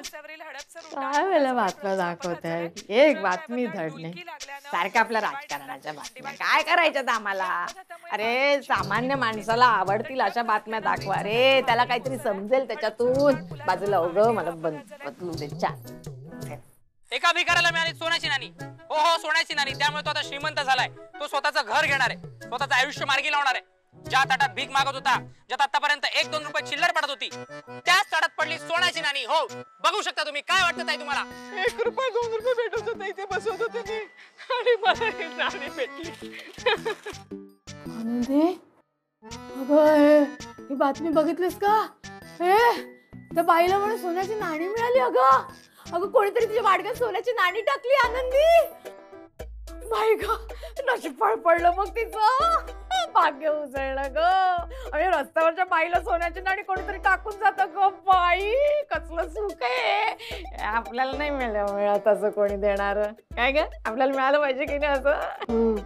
काय वेळेला बातम्या दाखवत आहेत, एक बातमी धड नाही. सारखं आपल्या राजकारणाच्या बातम्या काय करायच्यात आम्हाला. अरे सामान्य माणसाला आवडतील अशा बातम्या दाखवा रे, त्याला काहीतरी समजेल त्याच्यातून. बाजूला उगं मला बदलू दे. एका भिकाऱ्याला मिळाली सोन्याची नाणी. हो हो, सोन्याची नाणी. त्यामुळे तो आता श्रीमंत झालाय. तो स्वतःचं घर घेणार आहे, स्वतःचं आयुष्य मार्गी लावणार आहे. ज्या ताटात भीक मागत होता, ज्यात आतापर्यंत 1-2 रुपये चिल्लर पडत होती, त्याच ताटात पडली सोन्याची नाणी. हो, बघू शकता तुम्ही. काय वाटतं ताई तुम्हाला? 1 रुपया 2 रुपये भेटत होते, इथे बसवत होते मी, आणि मला ही नाणी भेटली. आनंदी, अगं ही बातमी बघितलीस का? त्या बाईला मला सोन्याची नाणी मिळाली. अगं कोणीतरी तिच्या वाडग्यात सोन्याची नाणी टाकली. आनंदी, बाई ग, नशीब पडलं मग तिचं. भाग्य उजळलं ग. आणि रस्त्यावरच्या बाईला सोन्याची नाणी कोणीतरी टाकून जातं ग. बाई कसलं सुख आहे. आपल्याला नाही मिळत असं कोणी देणार. काय ग, आपल्याला मिळालं पाहिजे की नाही असं.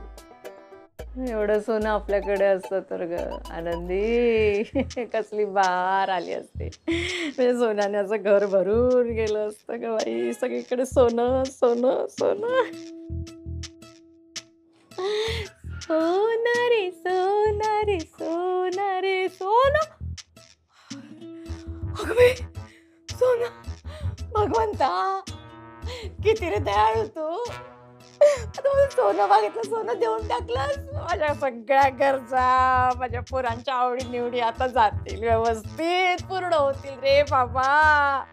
एवढं सोनं आपल्याकडे असतं तर ग आनंदी, कसली बहार आली असते. म्हणजे सोन्याने असं घर भरून गेलं असतं ग बाई. सगळीकडे सोनं सोनं सोनं. सोना रे सोना रे सोना रे सोनं. अगं बाई, सोनं. भगवंता किती रे दयाळू तू. सोनं मागितलं, सोनं देऊन टाकलंस. माझ्या सगळ्या गरजा, माझ्या पोरांच्या आवडी निवडी आता जातील, व्यवस्थित पूर्ण होतील रे बाबा.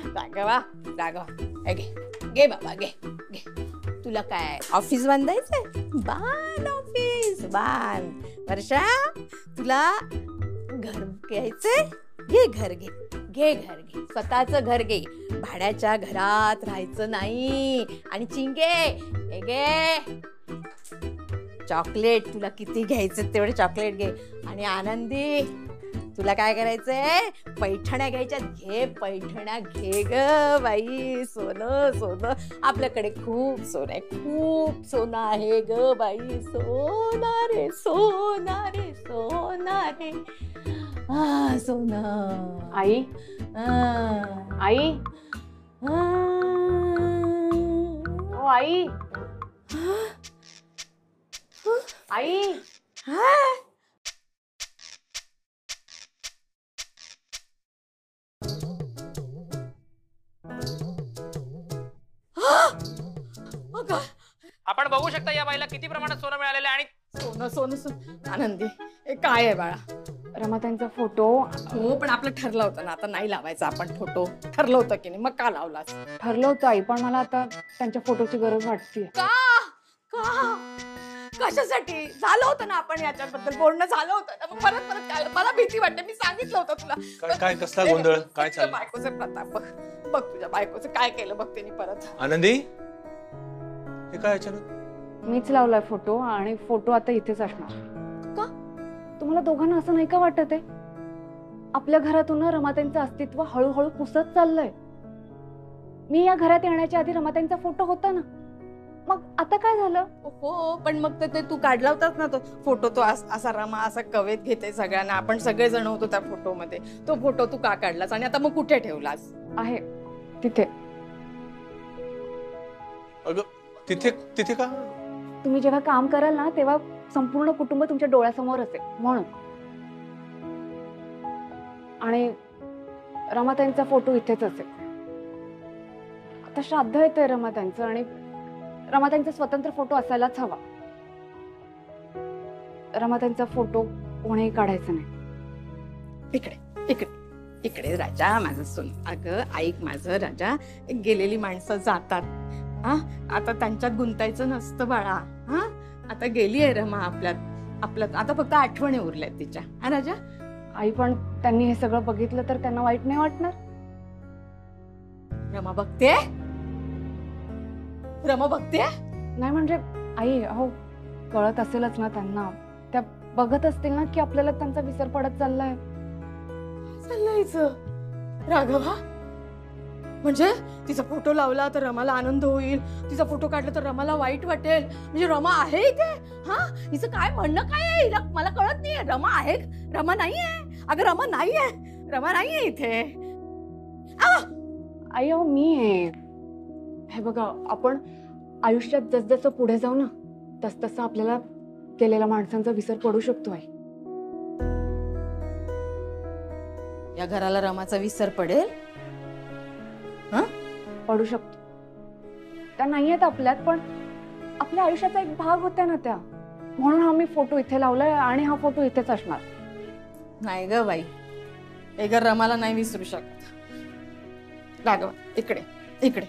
जागवा जागवा. घे बाबा, घे घे. तुला काय ऑफिस बांधायचंय? बांध ऑफिस, बांध. वर्षा, तुला घर घ्यायचंय? घे घर, घे घे घर, घे स्वतःचं घर घे. भाड्याच्या घरात राहायचं नाही. आणि चिंगे, हे घे चॉकलेट. तुला किती घ्यायचं तेवढे चॉकलेट घे. आणि आनंदी, तुला काय करायचंय? पैठण्या घ्यायच्यात. घे पैठण्या, घे ग बाई. सोनं सोनं, आपल्याकडे खूप सोनं आहे, खूप सोनं आहे ग बाई. सोना रे सोना रे सोना रे. सोनं. आई, आई, ओ आई, आई. आपण बघू शकता या बाईला किती प्रमाणात सोनं मिळालेलं आहे. आणि सोनं सोनं सोनं. आनंदी, हे काय आहे बाळा? रमाताईंचा फोटो. हो, पण आपलं ठरलं होतं ना आता नाही लावायचा आपण फोटो. ठरलं होतं की नाही, मग का लावलास? ठरलं होतं आई, पण मला आता त्यांच्या फोटोची गरज वाटते. का का कशासाठी? झालं होतं ना आपण याच्याबद्दल बोलणं झालं होतं ना. मग परत परत काय? मला भीती वाटते. मी सांगितलं होतं तुला. काय कसला गोंधळ? काय चाललं? बायकोचे प्रताप बघ. बघ तुझ्या बायकोचं काय केलं बघ त्यांनी परत. आनंदी, हे काय अचानक? मीच लावलाय फोटो, आणि फोटो आता इथेच असणार. का? तुम्हाला दोघांना असं नाही का वाटत आहे? आपल्या घरातून रमाताईंचं अस्तित्व हळूहळू पुसत चाललंय. मी या घरात येण्याच्या आधी रमाताईंचा फोटो होता ना, मग आता काय झालं? हो, पण मग ते तू काढला होतास ना तो फोटो. तो असा रमा असा कवेत घेते सगळ्यांना. आपण सगळे जण होतो त्या फोटो मध्ये. तो फोटो तू का काढलास आणि आता मग कुठे ठेवलास? आहे तिथे. अगं तिथे तिथे का? तुम्ही जेव्हा काम कराल ना, तेव्हा संपूर्ण कुटुंब तुमच्या डोळ्यासमोर असेल म्हणून. आणि रमाताईंचा फोटो इथेच असेल. आता श्राद्ध येतंय रमाताईंचं, आणि रमाताईंचा स्वतंत्र फोटो असायलाच हवा. रमाताईंचा फोटो कोणीही काढायचा नाही. इकडे इकडे इकडे राजा, माझं सोन. अगं ऐक माझं राजा, गेलेली माणसं जातात. आता त्यांच्यात गुंतायचं नसतं बाळा. आता गेली आहे रमा आपल्यात. आता फक्त आठवणी उरल्यात तिच्या. राजा. आई, पण त्यांनी हे सगळं बघितलं तर त्यांना वाईट नाही वाटणार? रमा बघते, रमा बघते. नाही म्हणजे आई, अहो कळत असेलच ना त्यांना. त्या बघत असतील ना की आपल्याला त्यांचा विसर पडत चाललाय. राघवा, म्हणजे तिचा फोटो लावला तर रमाला आनंद होईल, तिचा फोटो काढला तर रमाला वाईट वाटेल. म्हणजे रमा आहे इथे? हिचं काय म्हणणं काय आहे? हिला मला कळत नाहीये. रमा आहे? रमा नाहीये. अगं रमा नाहीये, रमा नाहीये इथे. आई अहो मी आहे. हे बघा, आपण आयुष्यात जसजसं पुढे जाऊ ना तसतसं आपल्याला केलेल्या माणसांचा विसर पडू शकतो आई. या घराला रमाचा विसर पडेल? पडू शकतो. त्या नाही आहेत आपल्यात, पण आपल्या आयुष्याचा एक भाग होत्या ना त्या. म्हणून हा मी फोटो इथे लावलाय आणि हा फोटो इथेच असणार. नाही ग बाई, हे घर रमाला नाही विसरू शकत. राघव इकडे इकडे.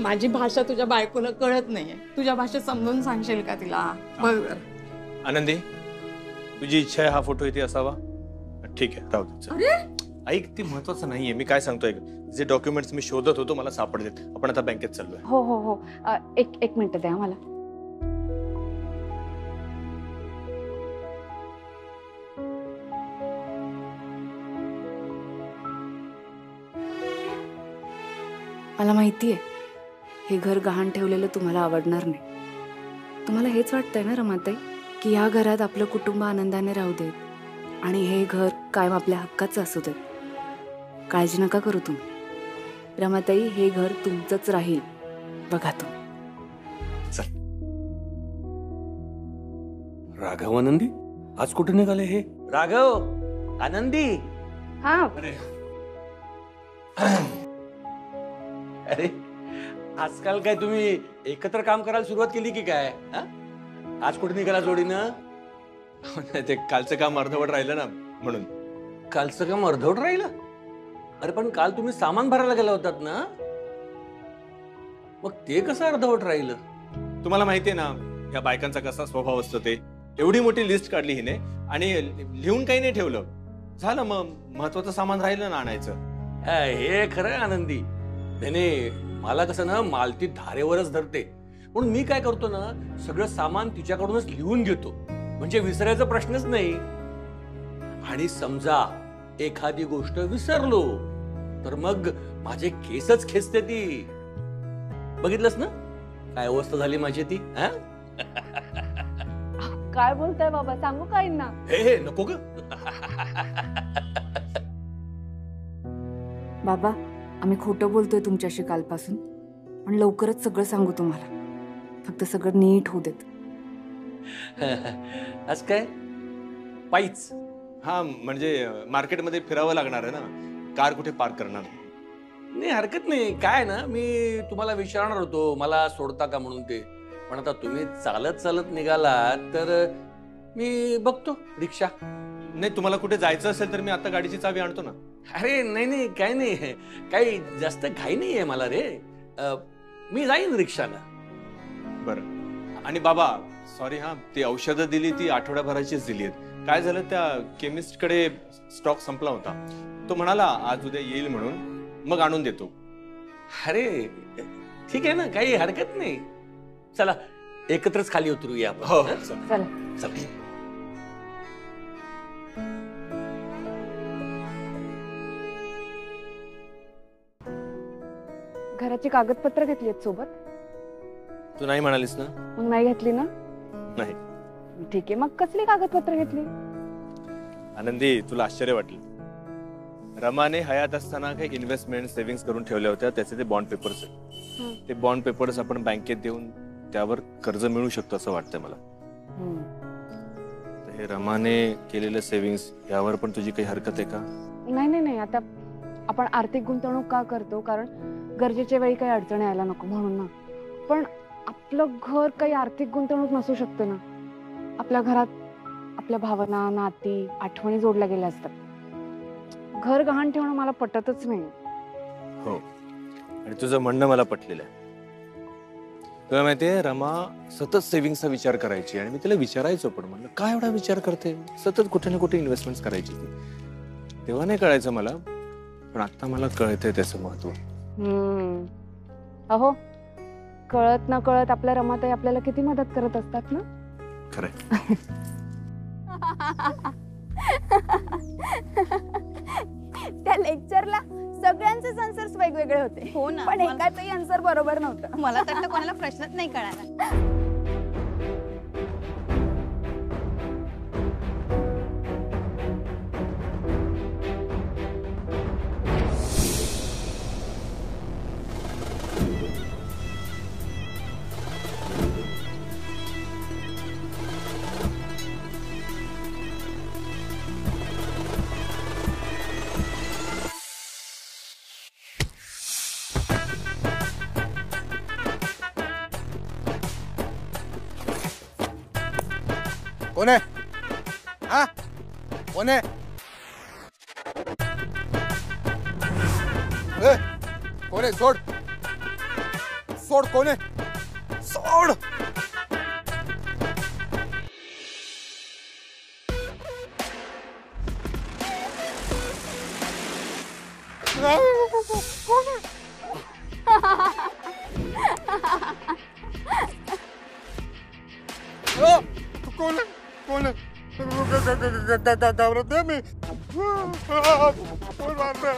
माझी भाषा तुझ्या बायकोला कळत नाहीये. तुझ्या भाषेत समजून सांगशील का तिला? बरोबर. आनंदी, तुझी इच्छा आहे हा फोटो इथे असावा? ठीक आहे, राहू दे. चल. ऐक, ते महत्वाचं नाहीये. मी काय सांगतोय, जे डॉक्युमेंट्स मी शोधत होतो मला सापडलेत. आपण आता बँकेत चाललोय. हो हो हो, एक मिनिट द्या मला. मला माहितीये हे घर गहाण ठेवलेलं तुम्हाला आवडणार नाही. तुम्हाला हेच वाटतंय ना रमाताई, की या घरात आपलं कुटुंब आनंदाने राहू देत आणि हे घर कायम आपल्या हक्काचं असू देत. काळजी नका करू तुम्ही. रमाताई, हे घर तुमचंच राहील. बघा तुम्ही. चल. राघव, आनंदी आज कुठे निघाले हे? राघव, आनंदी. हा, अरे आजकाल काय तुम्ही एकत्र काम करायला सुरुवात केली की काय? आज कुठे निघाला जोडीनं? ते कालचं काम अर्धवट राहिलं ना, म्हणून. कालचं काम अर्धवट राहिलं? अरे पण काल तुम्ही सामान भरायला गेला होतात ना, मग ते कसं अर्धवट राहिलं? तुम्हाला माहितीये ना या बायकांचा कसा स्वभाव असतो. ते एवढी मोठी लिस्ट काढली हिने आणि लिहून काही नाही ठेवलं. झालं, मग महत्वाचं सामान राहिलं ना आणायचं. हे खरं आहे आनंदी. त्याने मला कसं ना मालती धारेवरच धरते. म्हणून मी काय करतो ना, सगळं सामान तिच्याकडूनच लिहून घेतो, म्हणजे विसरायचा प्रश्नच नाही. आणि समजा एखादी गोष्ट विसरलो तर मग माझे केसच खेचते ती. बघितलंस ना काय अवस्था झाली माझी ती? काय बोलताय बाबा, सांगू काय ना? हे नको ग. बाबा, आम्ही खोटं बोलतोय तुमच्याशी कालपासून, पण लवकरच सगळं सांगू तुम्हाला. फक्त सगळं नीट होऊ देत. आज काय पायीच? हा, म्हणजे मार्केटमध्ये फिरावं लागणार आहे ना, कार कुठे पार्क करणार? नाही, हरकत नाही. काय ना, मी तुम्हाला विचारणार होतो मला सोडता का म्हणून ते, पण आता तुम्ही चालत चालत निघालात तर मी बघतो रिक्षा. नाही, तुम्हाला कुठे जायचं असेल तर मी आता गाडीची चावी आणतो ना. अरे नाही नाही, काही नाही, काही जास्त घाई नाहीये मला रे. मी जाईन रिक्षाला. बरं. आणि बाबा, सॉरी हा, ती औषधं दिली ती आठवड्याभराचीच दिली आहेत. काय झालं, त्या केमिस्ट कडे स्टॉक संपला होता. तो म्हणाला आज उद्या येईल म्हणून, मग आणून देतो. अरे ठीक आहे ना, काही हरकत नाही. चला एकत्रच खाली उतरूया आपण. हो, चला. चला. घराची कागदपत्र घेतली आहेत सोबत? तू नाही म्हणालीस ना? मग नाही घेतली ना? नाही. ठीक आहे, मग कसली कागदपत्र घेतली? आनंदी, तुला आश्चर्य वाटलं. रमाने हयात असताना काही इन्व्हेस्टमेंट सेव्हिंग्स करून ठेवल्या होत्या, त्याचे ते बॉन्ड पेपर्स आहेत. ते बॉन्ड पेपर्स आपण बँकेत देऊन त्यावर कर्ज मिळू शकतो असं वाटतंय मला. तर हे रमाने केलेलं सेव्हिंग्स यावर पण तुझी काही हरकत आहे का? नाही नाही नाही, आता आपण आर्थिक गुंतवणूक का करतो? कारण गरजेच्या वेळी काही अडचणी यायला नको म्हणून ना. पण आपलं घर काही आर्थिक गुंतवणूक नसू शकते ना. आपल्या घरात आपल्या भावना, नाती, आठवणी जोडल्या गेल्या असतात. घर गहाण ठेवणं मला पटतच नाही. हो, आणि तुझं म्हणणं मला पटलेलं आहे. तुला माहितीये, रमा सतत सेव्हिंगचा विचार करायची आणि मी तिला विचारायचो, पण म्हणलं काय एवढा विचार करते, सतत कुठे ना कुठे इन्व्हेस्टमेंट करायची ती. तेव्हा नाही कळायचं मला, पण आता मला कळतंय त्याचं महत्व. अहो, कळत न कळत आपल्या रमाताई आपल्याला किती मदत करत असतात ना. खरंय. त्या लेक्चरला सगळ्यांचे आन्सर्स वेगवेगळे होते. हो ना, पण एकाचंही आन्सर बरोबर नव्हतं. मला तर कोणाला प्रश्नच नाही कळाला. कोण आहे? हा कोण आहे? ए, कोण आहे? सोड सोड. कोण आहे? सोड. कोण कोण घाबरत नाही मी. कोण मारतंय?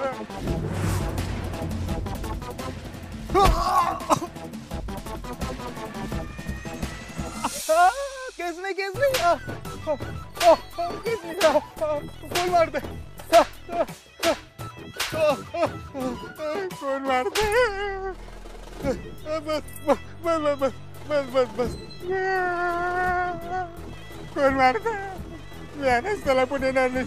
केस नाही केस नाही. केस नाही. कोण मारतंय? कोण मारतंय? बस बस बस बस बस बस बस. कोण मारतंय? मी आणाच त्याला पण येणार नाही.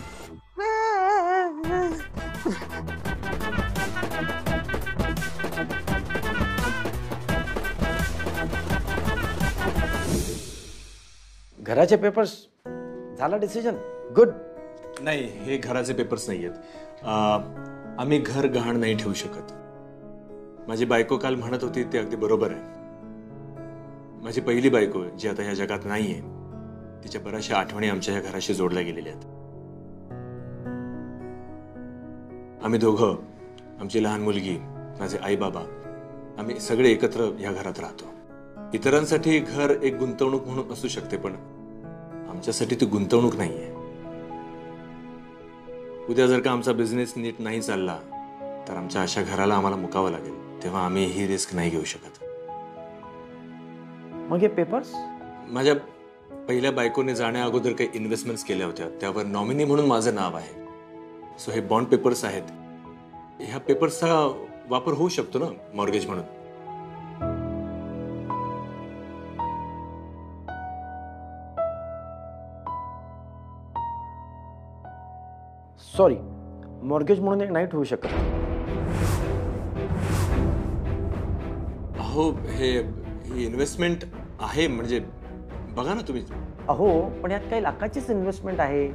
घराचे पेपर्स झाला डिसिजन. गुड. नाही, हे घराचे पेपर्स नाही आहेत. आम्ही घर गहाण नाही ठेवू शकत. माझी बायको काल म्हणत होती ते अगदी बरोबर आहे. माझी पहिली बायको जी आता या जगात नाहीये, तिच्या बऱ्याचशा आठवणी आमच्या या घराशी जोडल्या गेलेल्या आहेत. आम्ही दोघं, आमची लहान मुलगी, माझे आई बाबा, आम्ही सगळे एकत्र या घरात राहतो. इतरांसाठी घर एक गुंतवणूक म्हणून असू शकते, पण आमच्यासाठी ती गुंतवणूक नाहीये. उद्या जर का आमचा बिझनेस नीट नाही चालला तर आमच्या अशा घराला आम्हाला मुकावं लागेल. तेव्हा आम्ही ही रिस्क नाही घेऊ शकत. मग हे पेपर्स? माझ्या पहिल्या बायकोने जाण्या अगोदर काही इन्व्हेस्टमेंट्स केल्या होत्या, त्यावर नॉमिनी म्हणून माझं नाव आहे. सो हे बॉन्ड पेपर्स आहेत. ह्या पेपर्सचा वापर होऊ शकतो ना मॉर्गेज म्हणून. सॉरी, मॉर्गेज म्हणून एक नाईट होऊ शकत. अहो, हे इन्व्हेस्टमेंट आहे, म्हणजे बघा ना तुम्ही. अहो, पण यात काही लाखाचीच इन्व्हेस्टमेंट आहे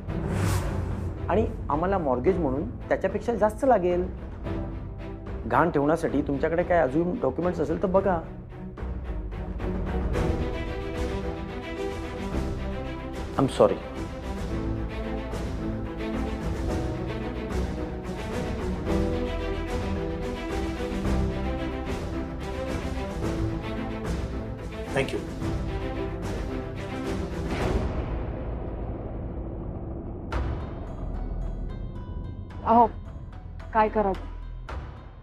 आणि आम्हाला मॉर्गेज म्हणून त्याच्यापेक्षा जास्त लागेल. गहाण ठेवण्यासाठी तुमच्याकडे काय अजून डॉक्युमेंट्स असेल तर बघा. I am sorry. थँक्यू. अहो, काय करायचं?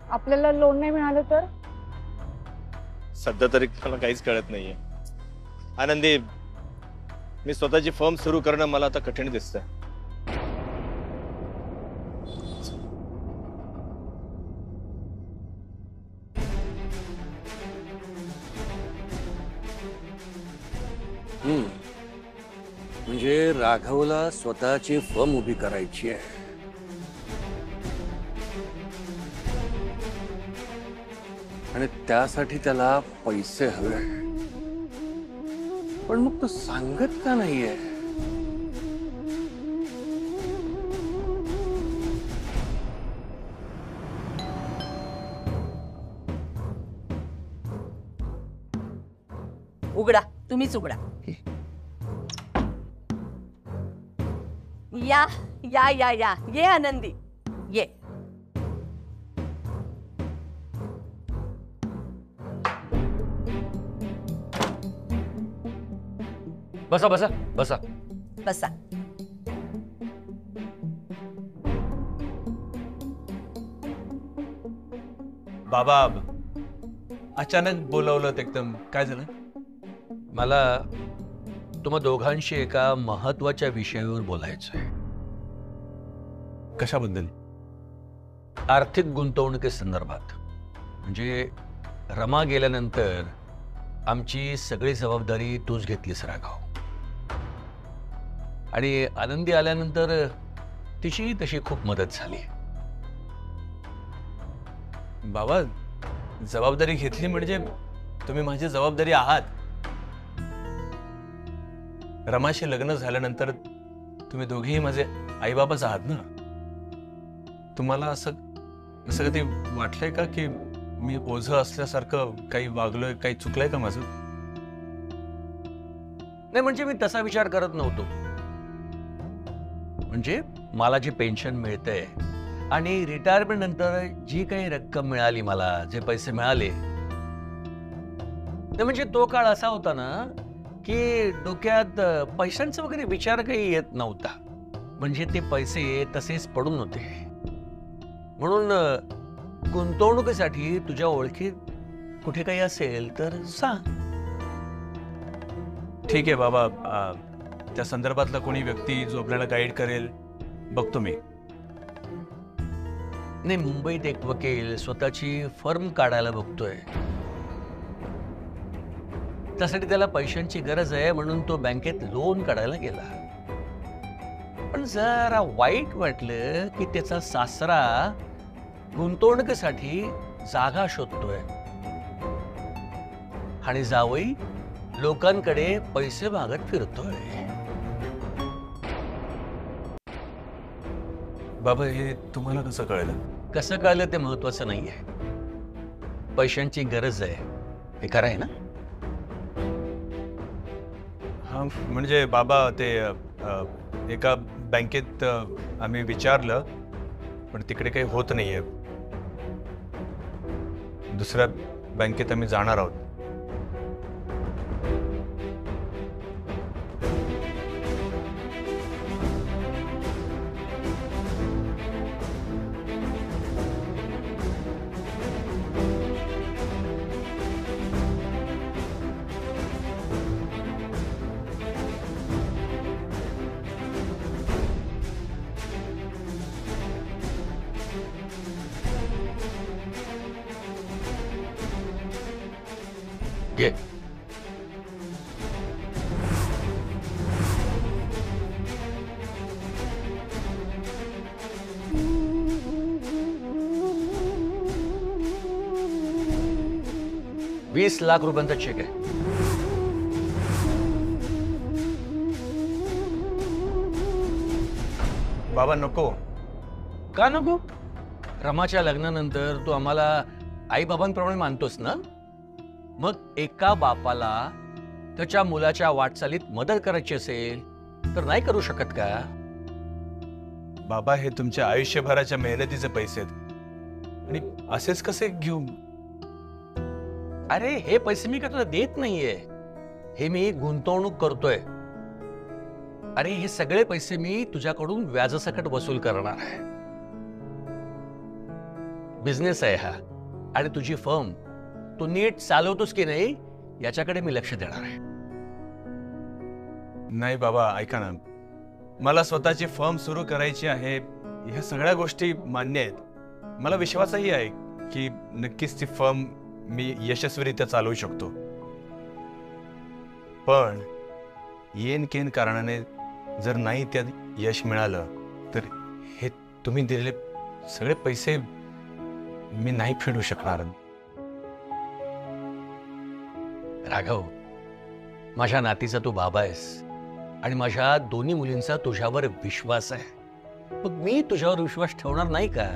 आपल्याला लोन नाही मिळालं तर? सध्या तरी मला काहीच कळत नाहीये. आनंदी, मी स्वतःची फर्म सुरू करणं मला आता कठीण दिसतंय. म्हणजे राघवला स्वतःची फर्म उभी करायची आहे. आणि त्यासाठी त्याला पैसे हवे. पण मग तो सांगत का नाहीये? उघडा, तुम्हीच उघडा. या या या या ये आनंदी, ये. बसा बसा बसा बसा. बाबा, अचानक बोलवलं एकदम. काय झालं? मला तुम्हा दोघांशी एका महत्वाच्या विषयावर बोलायचं आहे. कशाबद्दल? आर्थिक गुंतवणुकीसंदर्भात. म्हणजे रमा गेल्यानंतर आमची सगळी जबाबदारी तूच घेतलीस राघव, आणि आनंदी आल्यानंतर तिची तशी खूप मदत झाली. बाबा, जबाबदारी घेतली म्हणजे तुम्ही माझी जबाबदारी आहात. रमाशी लग्न झाल्यानंतर तुम्ही दोघेही माझे आईबाबाच आहात ना. तुम्हाला असं कधी वाटलंय का की मी ओझं असल्यासारखं काही वागलोय, काही चुकलंय का माझं? नाही म्हणजे मी तसा विचार करत नव्हतो. म्हणजे मला जे पेन्शन मिळतंय आणि रिटायरमेंट नंतर जी काही रक्कम मिळाली, मला जे पैसे मिळाले, नाही म्हणजे तो काळ असा होता ना की डोक्यात पैशांचा वगैरे विचार काही येत नव्हता. म्हणजे ते पैसे तसेच पडून होते. म्हणून गुंतवणुकीसाठी तुझ्या ओळखीत कुठे काही असेल तर सांग. ठीक आहे बाबा, त्या संदर्भातला कोणी व्यक्ती जो आपल्याला गाईड करेल बघतो मी. नाही, मुंबईत एक वकील स्वतःची फर्म काढायला बघतोय. त्यासाठी त्याला पैशांची गरज आहे म्हणून तो बँकेत लोन काढायला गेला. पण जरा वाईट वाटलं की त्याचा सासरा गुंतवणुकीसाठी जागा शोधतोय आणि जावई लोकांकडे पैसे मागत फिरतोय. बाबा, हे तुम्हाला कसं कळलं? कसं कळलं ते महत्वाचं नाहीये. पैशांची गरज आहे हे खरं आहे ना? हा, म्हणजे बाबा ते एका बँकेत आम्ही विचारलं पण तिकडे काही होत नाहीये. दुसऱ्या बँकेत आम्ही जाणार आहोत. घे. $20 लाख रुपयांचा चेक आहे. बाबा नको. का नको? रमाच्या लग्नानंतर तू आम्हाला आई बाबांप्रमाणे मानतोस ना? मग एका बापाला त्याच्या मुलाच्या वाटचालीत मदत करायची असेल तर नाही करू शकत का? बाबा, हे तुमच्या आयुष्यभराच्या मेहनतीचे पैसे आहेत आणि असेच कसे घेऊ? अरे, हे पैसे मी का तुला देत नाहीये. हे मी गुंतवणूक करतोय. अरे, हे सगळे पैसे मी तुझ्याकडून व्याजासकट वसूल करणार आहे. बिझनेस आहे हा आणि तुझी फर्म तू नीट चालवतोस की नाही याच्याकडे मी लक्ष देणार आहे. नाही बाबा, ऐका ना, मला स्वतःची फर्म सुरू करायची आहे. ह्या सगळ्या गोष्टी मान्य आहेत. मला विश्वासही आहे की नक्कीच ती फर्म मी यशस्वीरित्या चालवू शकतो. पण येन केन कारणाने जर नाही त्यात यश मिळालं तर हे तुम्ही दिलेले सगळे पैसे मी नाही फेडू शकणार. राघव, माझ्या नातीचा तू बाबा आहेस आणि माझ्या दोन्ही मुलींचा तुझ्यावर विश्वास आहे. मग मी तुझ्यावर विश्वास ठेवणार नाही का?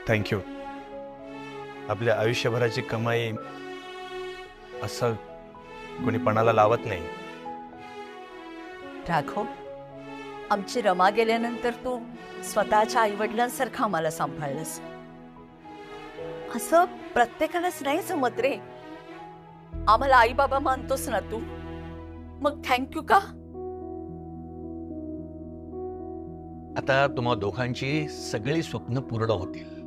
थँक्यू. आपल्या आयुष्यभराची कमाई असं कोणी पणाला लावत नाही. राघव, आमची रमा गेल्यानंतर तू स्वतःच्या आईवडिलांसारखं आम्हाला सांभाळलंस. असं प्रत्येकालाच नाही जमत रे. आम्हाला आई बाबा मानतोस ना तू, मग थँक्यू का? आता तुम्हा दोघांची सगळी स्वप्न पूर्ण होतील.